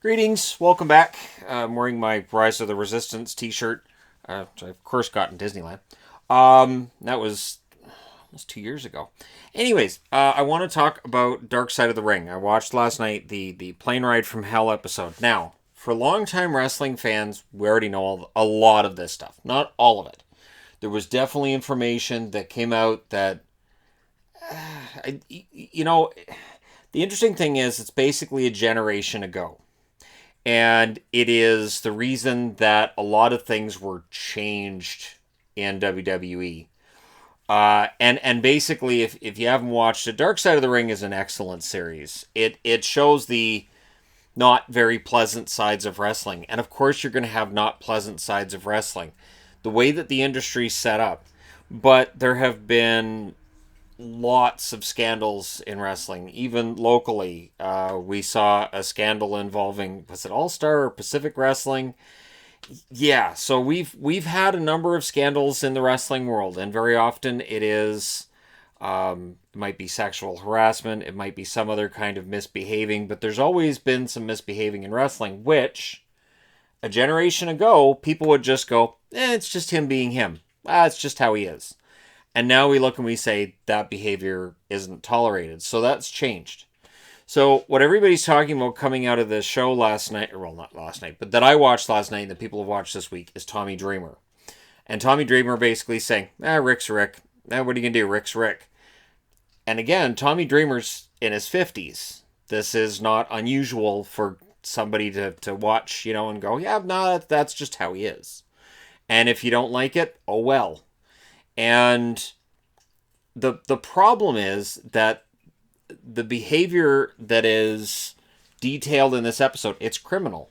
Greetings, welcome back. I'm wearing my Rise of the Resistance t-shirt, which I of course got in Disneyland. That was almost 2 years ago. Anyways, I want to talk about Dark Side of the Ring. I watched last night the Plane Ride from Hell episode. Now, for longtime wrestling fans, we already know a lot of this stuff. Not all of it. There was definitely information that came out that, you know, the interesting thing is it's basically a generation ago. And it is the reason that a lot of things were changed in WWE. And basically, if you haven't watched it, Dark Side of the Ring is an excellent series. It shows the not very pleasant sides of wrestling, and of course, you're going to have not pleasant sides of wrestling. The way that the industry's set up, but there have been lots of scandals in wrestling, even locally. We saw a scandal involving, was it All Star or Pacific Wrestling? Yeah, so we've had a number of scandals in the wrestling world, and very often it might be sexual harassment, it might be some other kind of misbehaving, but there's always been some misbehaving in wrestling, which a generation ago people would just go, it's just him being him. It's just how he is. And now we look and we say that behavior isn't tolerated. So that's changed. So what everybody's talking about coming out of this show last night, or well, not last night, but that I watched last night and that people have watched this week is Tommy Dreamer. And Tommy Dreamer basically saying, Rick's Rick. What are you going to do? Rick's Rick. And again, Tommy Dreamer's in his 50s. This is not unusual for somebody to watch, and go, no, that's just how he is. And if you don't like it, oh well. And the problem is that the behavior that is detailed in this episode, it's criminal.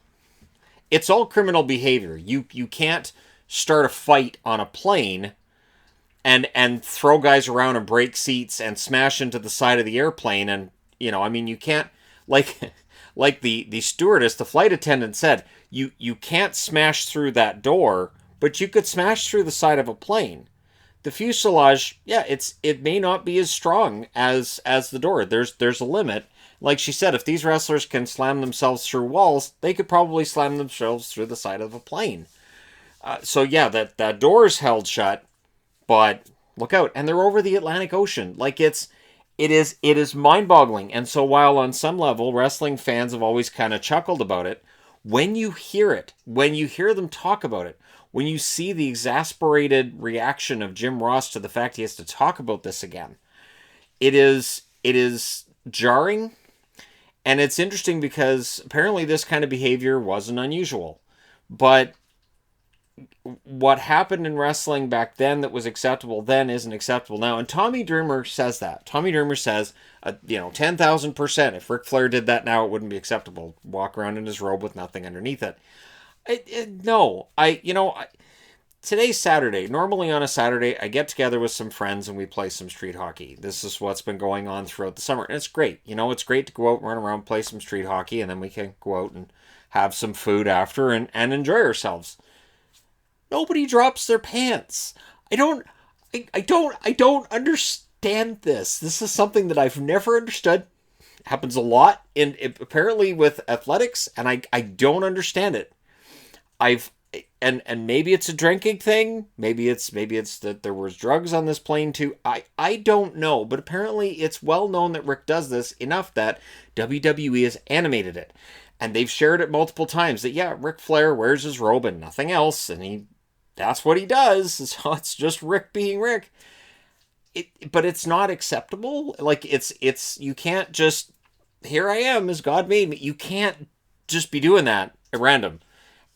It's all criminal behavior. You can't start a fight on a plane and throw guys around and break seats and smash into the side of the airplane, and you can't, like the stewardess, the flight attendant said, you can't smash through that door, but you could smash through the side of a plane. The fuselage, it may not be as strong as the door. There's a limit. Like she said, if these wrestlers can slam themselves through walls, they could probably slam themselves through the side of a plane. That door is held shut, but look out, and they're over the Atlantic Ocean. It is mind-boggling. And so while on some level wrestling fans have always kind of chuckled about it, when you hear them talk about it, when you see the exasperated reaction of Jim Ross to the fact he has to talk about this again, it is jarring, and it's interesting because apparently this kind of behavior wasn't unusual. But what happened in wrestling back then that was acceptable then isn't acceptable now. And Tommy Dreamer says that. Tommy Dreamer says, 10,000%. If Ric Flair did that now, it wouldn't be acceptable. Walk around in his robe with nothing underneath it. Today's Saturday. Normally on a Saturday, I get together with some friends and we play some street hockey. This is what's been going on throughout the summer. And it's great. It's great to go out, run around, play some street hockey, and then we can go out and have some food after and enjoy ourselves. Nobody drops their pants. I don't understand this. This is something that I've never understood. It happens a lot apparently with athletics, and I don't understand it. And maybe it's a drinking thing. Maybe it's that there was drugs on this plane too. I don't know, but apparently it's well known that Rick does this enough that WWE has animated it. And they've shared it multiple times that Ric Flair wears his robe and nothing else, and that's what he does. So it's just Rick being Rick. But it's not acceptable. It's you can't just, here I am as God made me. You can't just be doing that at random.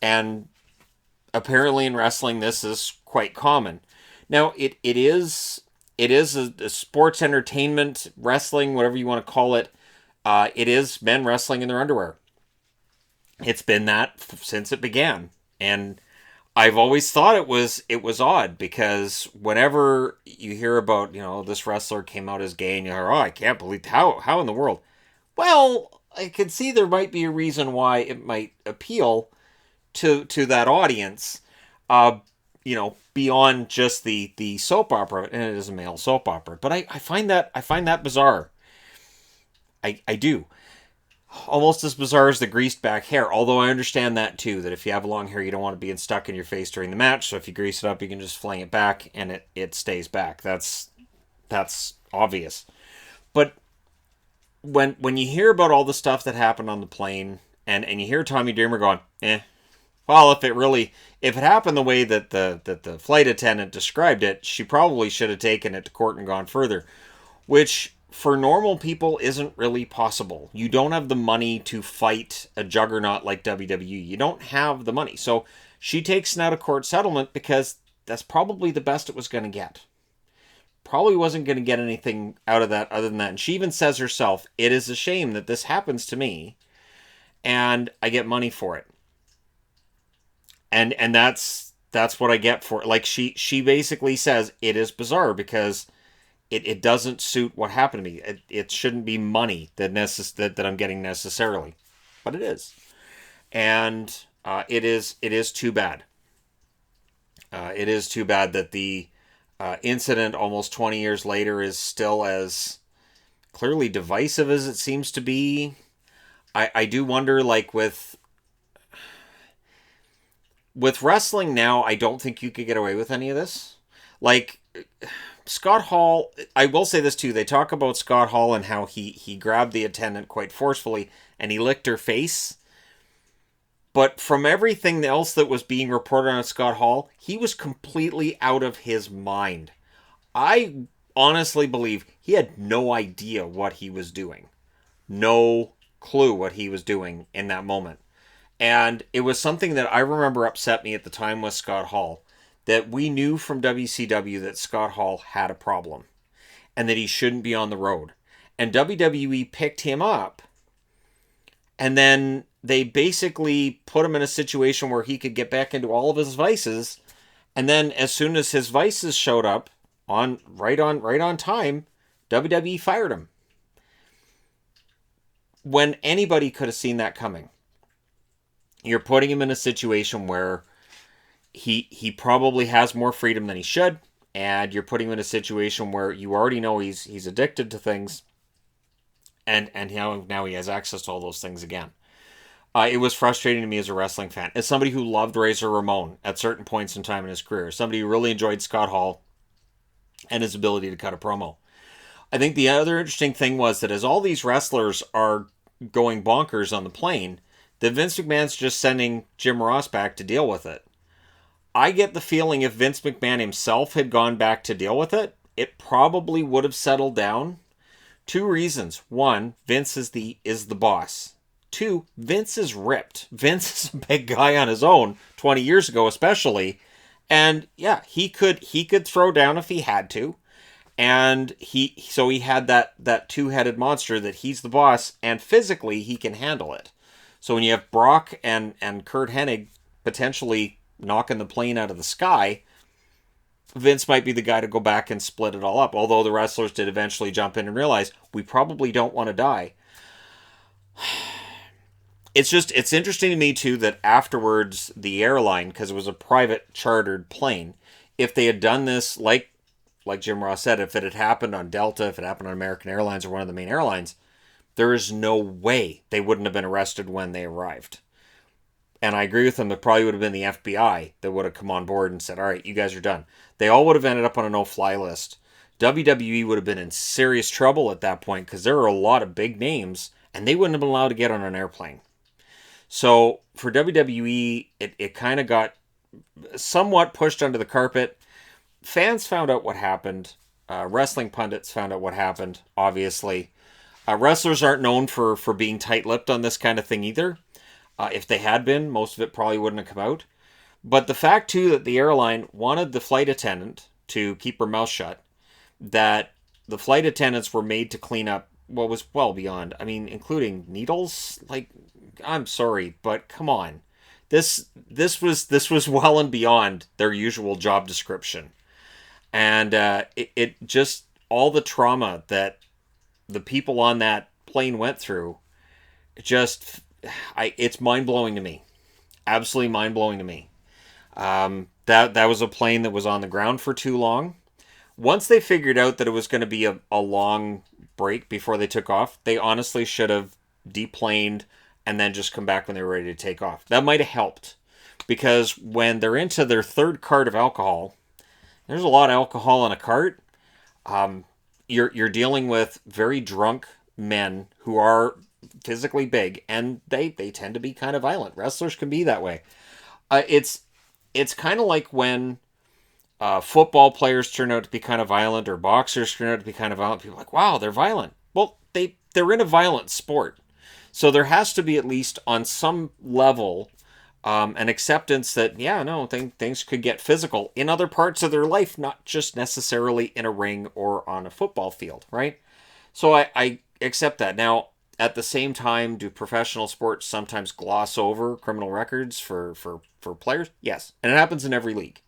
And apparently in wrestling this is quite common. Now it is a sports entertainment, wrestling, whatever you want to call it. It is men wrestling in their underwear. It's been that since it began. And I've always thought it was odd, because whenever you hear about, this wrestler came out as gay and you're, I can't believe how in the world. Well, I could see there might be a reason why it might appeal to that audience, beyond just the soap opera, and it is a male soap opera. But I find that bizarre. I do. almost as bizarre as the greased back hair. Although I understand that too, that if you have long hair, you don't want it being stuck in your face during the match. So if you grease it up, you can just fling it back and it stays back. That's obvious. But when you hear about all the stuff that happened on the plane, and you hear Tommy Dreamer going, well, if it happened the way that the flight attendant described it, she probably should have taken it to court and gone further, which for normal people isn't really possible. You don't have the money to fight a juggernaut like WWE. You don't have the money. So she takes an out of court settlement because that's probably the best it was going to get. Probably wasn't going to get anything out of that other than that. And she even says herself, it is a shame that this happens to me and I get money for it. And that's what I get for it. Like she basically says it is bizarre because it doesn't suit what happened to me. It shouldn't be money that I'm getting necessarily, but it is, and it is too bad. It is too bad that the incident almost 20 years later is still as clearly divisive as it seems to be. I do wonder, like with wrestling now, I don't think you could get away with any of this. Like Scott Hall, I will say this too. They talk about Scott Hall and how he grabbed the attendant quite forcefully and he licked her face. But from everything else that was being reported on Scott Hall, he was completely out of his mind. I honestly believe he had no idea what he was doing. No clue what he was doing in that moment. And it was something that I remember upset me at the time with Scott Hall. That we knew from WCW that Scott Hall had a problem. And that he shouldn't be on the road. And WWE picked him up. And then they basically put him in a situation where he could get back into all of his vices. And then as soon as his vices showed up, right on time, WWE fired him. When anybody could have seen that coming. You're putting him in a situation where he probably has more freedom than he should, and you're putting him in a situation where you already know he's addicted to things, and now he has access to all those things again. It was frustrating to me as a wrestling fan, as somebody who loved Razor Ramon at certain points in time in his career, somebody who really enjoyed Scott Hall and his ability to cut a promo. I think the other interesting thing was that as all these wrestlers are going bonkers on the plane, that Vince McMahon's just sending Jim Ross back to deal with it. I get the feeling if Vince McMahon himself had gone back to deal with it, it probably would have settled down. Two reasons. One, Vince is the boss. Two, Vince is ripped. Vince is a big guy on his own, 20 years ago especially. And yeah, he could throw down if he had to. And he had that two-headed monster that he's the boss, and physically he can handle it. So when you have Brock and Kurt Hennig potentially knocking the plane out of the sky, Vince might be the guy to go back and split it all up. Although the wrestlers did eventually jump in and realize we probably don't want to die. It's interesting to me too that afterwards the airline, because it was a private chartered plane, if they had done this like Jim Ross said, if it had happened on Delta, if it happened on American Airlines or one of the main airlines, there is no way they wouldn't have been arrested when they arrived. And I agree with them, there probably would have been the FBI that would have come on board and said, all right, you guys are done. They all would have ended up on a no-fly list. WWE would have been in serious trouble at that point because there were a lot of big names and they wouldn't have been allowed to get on an airplane. So for WWE, it kind of got somewhat pushed under the carpet. Fans found out what happened. Wrestling pundits found out what happened, obviously. Wrestlers aren't known for being tight-lipped on this kind of thing either. If they had been, most of it probably wouldn't have come out. But the fact, too, that the airline wanted the flight attendant to keep her mouth shut, that the flight attendants were made to clean up what was well beyond, I mean, including needles. Like, I'm sorry, but come on. This was well and beyond their usual job description. And it just, all the trauma that the people on that plane went through, it's mind-blowing to me. Absolutely mind-blowing to me. That was a plane that was on the ground for too long. Once they figured out that it was going to be a long break before they took off, they honestly should have deplaned, and then just come back when they're ready to take off. That might have helped, because when they're into their third cart of alcohol, there's a lot of alcohol in a cart. You're dealing with very drunk men who are physically big, and they tend to be kind of violent. Wrestlers can be that way. It's kind of like when football players turn out to be kind of violent, or boxers turn out to be kind of violent. People are like, wow, they're violent. Well, they're in a violent sport, so there has to be, at least on some level, an acceptance that, yeah, no, things could get physical in other parts of their life, not just necessarily in a ring or on a football field, right? So I accept that. Now, at the same time, do professional sports sometimes gloss over criminal records for players? Yes. And it happens in every league.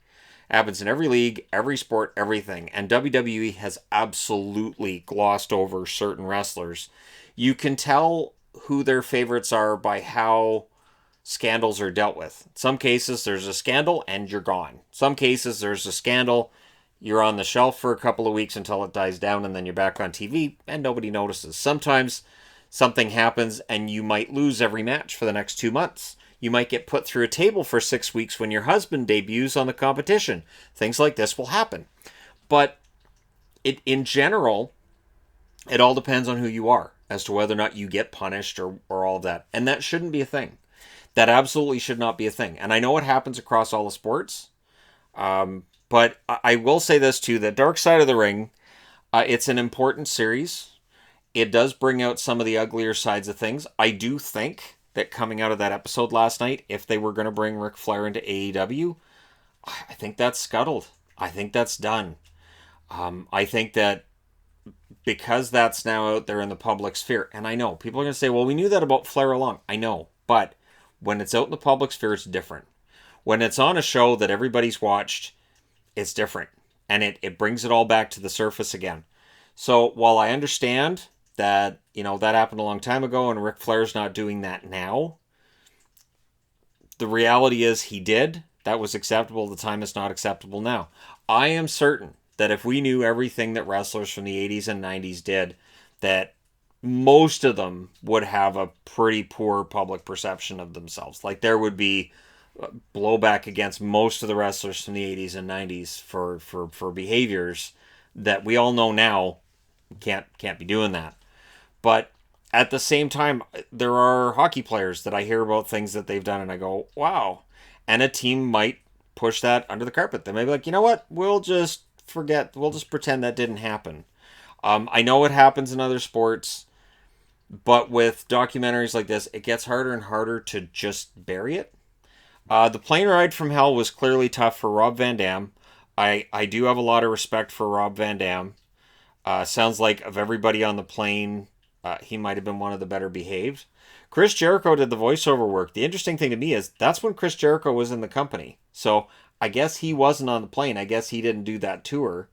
It happens in every league, every sport, everything. And WWE has absolutely glossed over certain wrestlers. You can tell who their favorites are by how scandals are dealt with. In some cases, there's a scandal and you're gone. Some cases, there's a scandal, you're on the shelf for a couple of weeks until it dies down, and then you're back on TV and nobody notices. Sometimes something happens and you might lose every match for the next 2 months. You might get put through a table for 6 weeks when your husband debuts on the competition. Things like this will happen. But in general, it all depends on who you are as to whether or not you get punished, or all of that. And that shouldn't be a thing. That absolutely should not be a thing. And I know it happens across all the sports. But I will say this too, that Dark Side of the Ring, it's an important series. It does bring out some of the uglier sides of things. I do think that coming out of that episode last night, if they were going to bring Ric Flair into AEW, I think that's scuttled. I think that's done. I think that because that's now out there in the public sphere, and I know people are going to say, well, we knew that about Flair along. I know, but when it's out in the public sphere, it's different. When it's on a show that everybody's watched, it's different. And it brings it all back to the surface again. So while I understand that, that happened a long time ago and Ric Flair's not doing that now, the reality is he did. That was acceptable at the time. It's not acceptable now. I am certain that if we knew everything that wrestlers from the 80s and 90s did, that most of them would have a pretty poor public perception of themselves. Like, there would be blowback against most of the wrestlers from the 80s and 90s for behaviors that we all know now can't be doing that. But at the same time, there are hockey players that I hear about things that they've done and I go, wow. And a team might push that under the carpet. They may be like, you know what? We'll just forget. We'll just pretend that didn't happen. I know it happens in other sports, but with documentaries like this, it gets harder and harder to just bury it. The plane ride from hell was clearly tough for Rob Van Dam. I do have a lot of respect for Rob Van Dam. Sounds like of everybody on the plane, he might have been one of the better behaved. Chris Jericho did the voiceover work. The interesting thing to me is that's when Chris Jericho was in the company. So I guess he wasn't on the plane. I guess he didn't do that tour.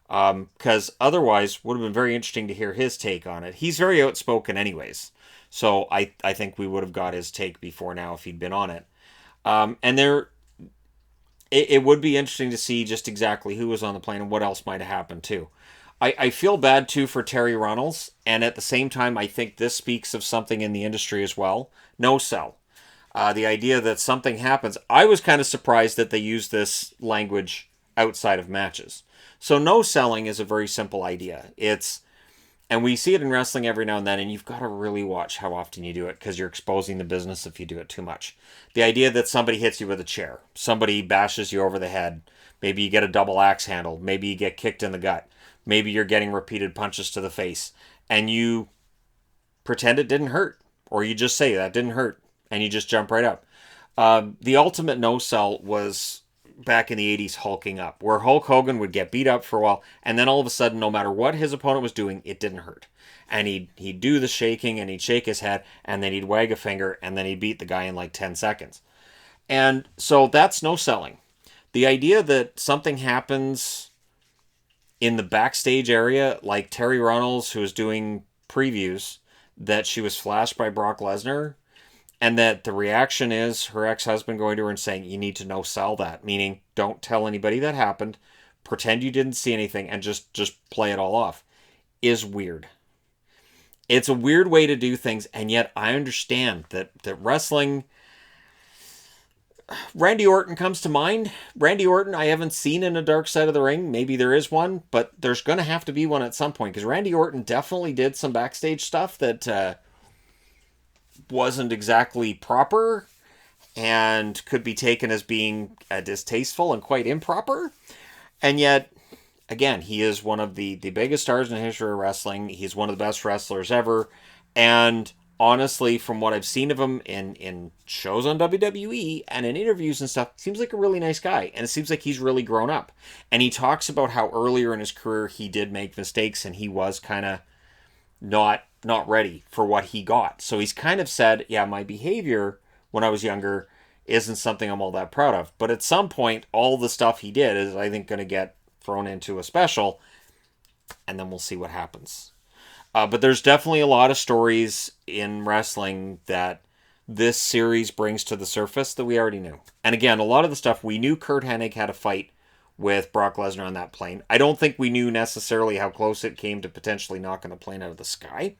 Because otherwise, would have been very interesting to hear his take on it. He's very outspoken anyways. So I think we would have got his take before now if he'd been on it. And it would be interesting to see just exactly who was on the plane and what else might have happened too. I feel bad too for Terry Runnels, and at the same time, I think this speaks of something in the industry as well. No sell. The idea that something happens. I was kind of surprised that they used this language outside of matches. So no selling is a very simple idea. And we see it in wrestling every now and then, and you've got to really watch how often you do it because you're exposing the business if you do it too much. The idea that somebody hits you with a chair, somebody bashes you over the head, maybe you get a double axe handle, maybe you get kicked in the gut, maybe you're getting repeated punches to the face, and you pretend it didn't hurt, or you just say that didn't hurt, and you just jump right up. The ultimate no-sell was back in the 80s hulking up, where Hulk Hogan would get beat up for a while, and then all of a sudden, no matter what his opponent was doing, it didn't hurt. And he'd do the shaking, and he'd shake his head, and then he'd wag a finger, and then he'd beat the guy in like 10 seconds. And so that's no selling. The idea that something happens in the backstage area, like Terry Runnels, who was doing previews, that she was flashed by Brock Lesnar, and that the reaction is her ex-husband going to her and saying, you need to no-sell that, meaning don't tell anybody that happened, pretend you didn't see anything, and just play it all off, is weird. It's a weird way to do things, and yet I understand that wrestling. Randy Orton comes to mind. Randy Orton, I haven't seen in a Dark Side of the Ring. Maybe there is one, but there's going to have to be one at some point because Randy Orton definitely did some backstage stuff that wasn't exactly proper and could be taken as being distasteful and quite improper. And yet, again, he is one of the biggest stars in the history of wrestling. He's one of the best wrestlers ever. And honestly, from what I've seen of him in shows on WWE and in interviews and stuff, seems like a really nice guy. And it seems like he's really grown up. And he talks about how earlier in his career he did make mistakes and he was kind of not ready for what he got. So he's kind of said, yeah, my behavior when I was younger isn't something I'm all that proud of. But at some point, all the stuff he did is, I think, going to get thrown into a special, and then we'll see what happens. But there's definitely a lot of stories in wrestling that this series brings to the surface that we already knew. And again, a lot of the stuff we knew Kurt Hennig had a fight with Brock Lesnar on that plane. I don't think we knew necessarily how close it came to potentially knocking the plane out of the sky.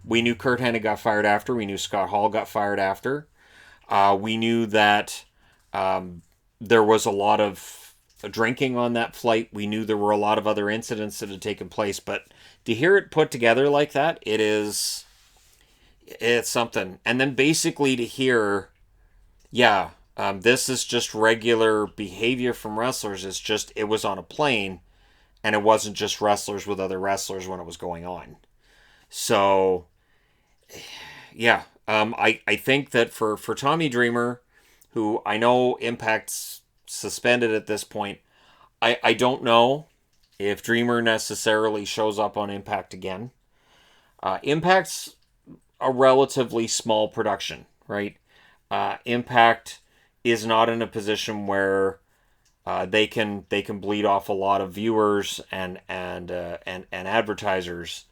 We knew Kurt Hennig got fired after. We knew Scott Hall got fired after. We knew that there was a lot of drinking on that flight. We knew there were a lot of other incidents that had taken place. But to hear it put together like that, it's something. And then basically to hear, yeah, this is just regular behavior from wrestlers. It's just, it was on a plane, and it wasn't just wrestlers with other wrestlers when it was going on. So, yeah, I think that for Tommy Dreamer, who I know Impact's suspended at this point, I don't know if Dreamer necessarily shows up on Impact again. Impact's a relatively small production, right? Impact is not in a position where they can bleed off a lot of viewers and advertisers,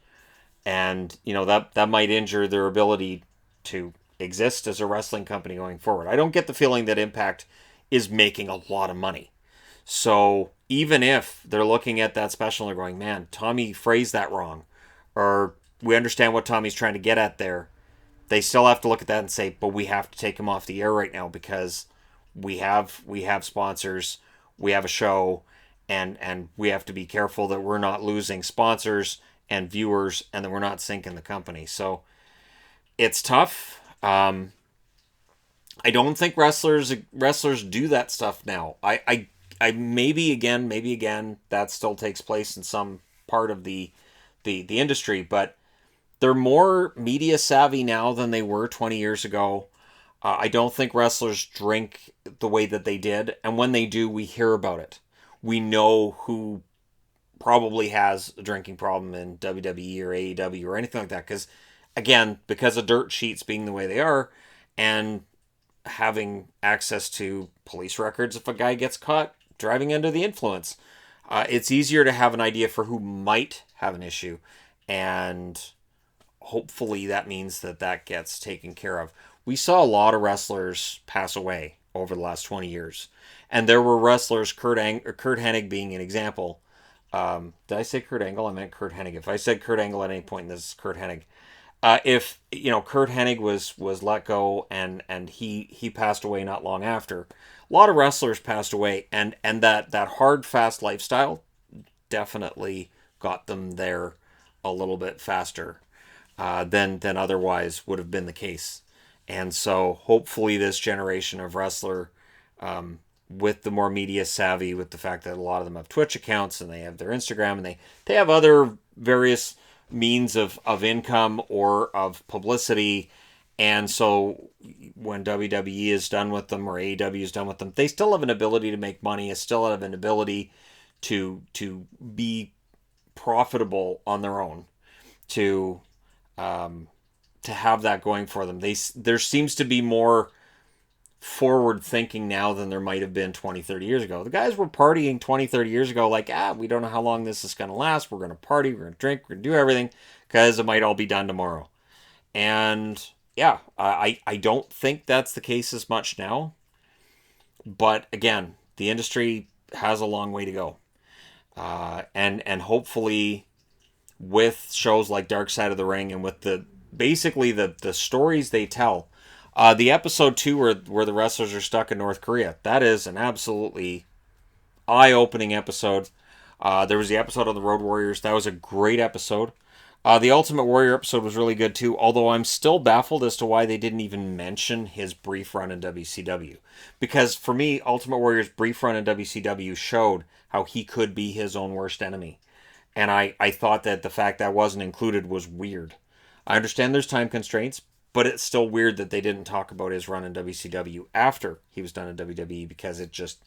and that might injure their ability to exist as a wrestling company going forward. I don't get the feeling that Impact is making a lot of money. So even if they're looking at that special and they're going, man, Tommy phrased that wrong, or we understand what Tommy's trying to get at there, they still have to look at that and say, but we have to take him off the air right now because we have sponsors, we have a show, and we have to be careful that we're not losing sponsors and viewers, and that we're not sinking the company. So it's tough. I don't think wrestlers do that stuff now. I maybe again that still takes place in some part of the industry, but they're more media savvy now than they were 20 years ago. I don't think wrestlers drink the way that they did, and when they do, we hear about it. We know who probably has a drinking problem in WWE or AEW or anything like that, because of dirt sheets being the way they are, and having access to police records if a guy gets caught driving under the influence. It's easier to have an idea for who might have an issue, and hopefully that means that gets taken care of. We saw a lot of wrestlers pass away over the last 20 years, and there were wrestlers, Kurt Hennig being an example. Did I say Kurt Angle? I meant Kurt Hennig. If I said Kurt Angle at any point, this is Kurt Hennig. If Kurt Hennig was let go and he passed away not long after, a lot of wrestlers passed away, and that hard fast lifestyle definitely got them there a little bit faster than otherwise would have been the case. And so hopefully this generation of wrestler, with the more media savvy, with the fact that a lot of them have Twitch accounts and they have their Instagram and they have other various means of income or of publicity. And so when WWE is done with them or AEW is done with them, they still have an ability to make money, still have an ability to be profitable on their own, to have that going for them. There seems to be more forward thinking now than there might have been 20, 30 years ago. The guys were partying 20, 30 years ago like, we don't know how long this is going to last. We're going to party, we're going to drink, we're going to do everything because it might all be done tomorrow. And yeah, I don't think that's the case as much now. But again, the industry has a long way to go. And hopefully with shows like Dark Side of the Ring and with basically the stories they tell. The episode 2 where the wrestlers are stuck in North Korea, that is an absolutely eye-opening episode. There was the episode on the Road Warriors. That was a great episode. The Ultimate Warrior episode was really good too, although I'm still baffled as to why they didn't even mention his brief run in WCW. Because for me, Ultimate Warrior's brief run in WCW showed how he could be his own worst enemy. And I thought that the fact that wasn't included was weird. I understand there's time constraints, but it's still weird that they didn't talk about his run in WCW after he was done in WWE, because it just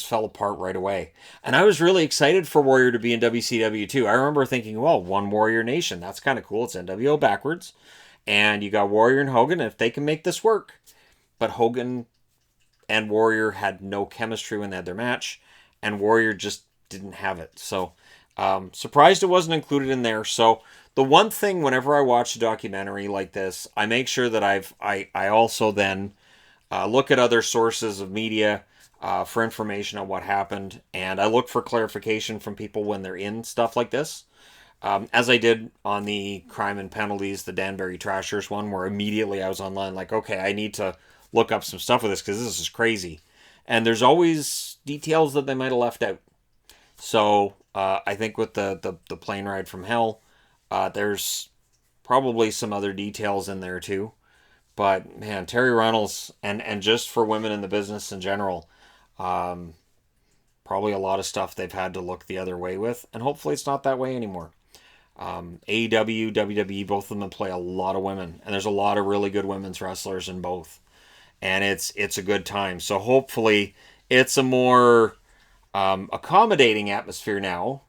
fell apart right away. And I was really excited for Warrior to be in WCW too. I remember thinking, well, One Warrior Nation, that's kind of cool. It's NWO backwards. And you got Warrior and Hogan, if they can make this work. But Hogan and Warrior had no chemistry when they had their match, and Warrior just didn't have it. So, surprised it wasn't included in there. So, the one thing whenever I watch a documentary like this, I make sure that I also then look at other sources of media for information on what happened, and I look for clarification from people when they're in stuff like this. As I did on the Crime and Penalties, the Danbury Trashers one, where immediately I was online like, okay, I need to look up some stuff with this because this is crazy. And there's always details that they might have left out. So I think with the plane ride from hell, there's probably some other details in there too. But man, Terry Runnels, and just for women in the business in general, probably a lot of stuff they've had to look the other way with, and hopefully it's not that way anymore. AEW, WWE, both of them play a lot of women, and there's a lot of really good women's wrestlers in both, and it's a good time. So hopefully it's a more accommodating atmosphere now,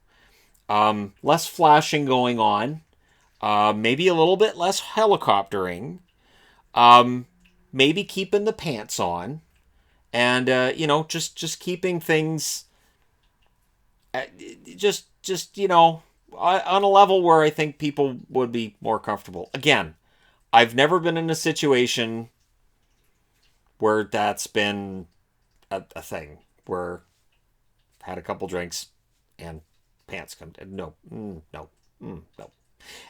less flashing going on, maybe a little bit less helicoptering, maybe keeping the pants on, and just keeping things just on a level where I think people would be more comfortable. Again, I've never been in a situation where that's been a thing, where I've had a couple drinks and pants come down. No.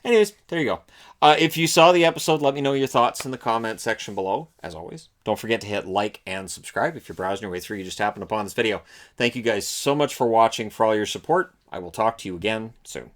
Anyways, there you go. If you saw the episode, let me know your thoughts in the comment section below. As always, don't forget to hit like and subscribe. If you're browsing your way through, you just happened upon this video. Thank you guys so much for watching, for all your support. I will talk to you again soon.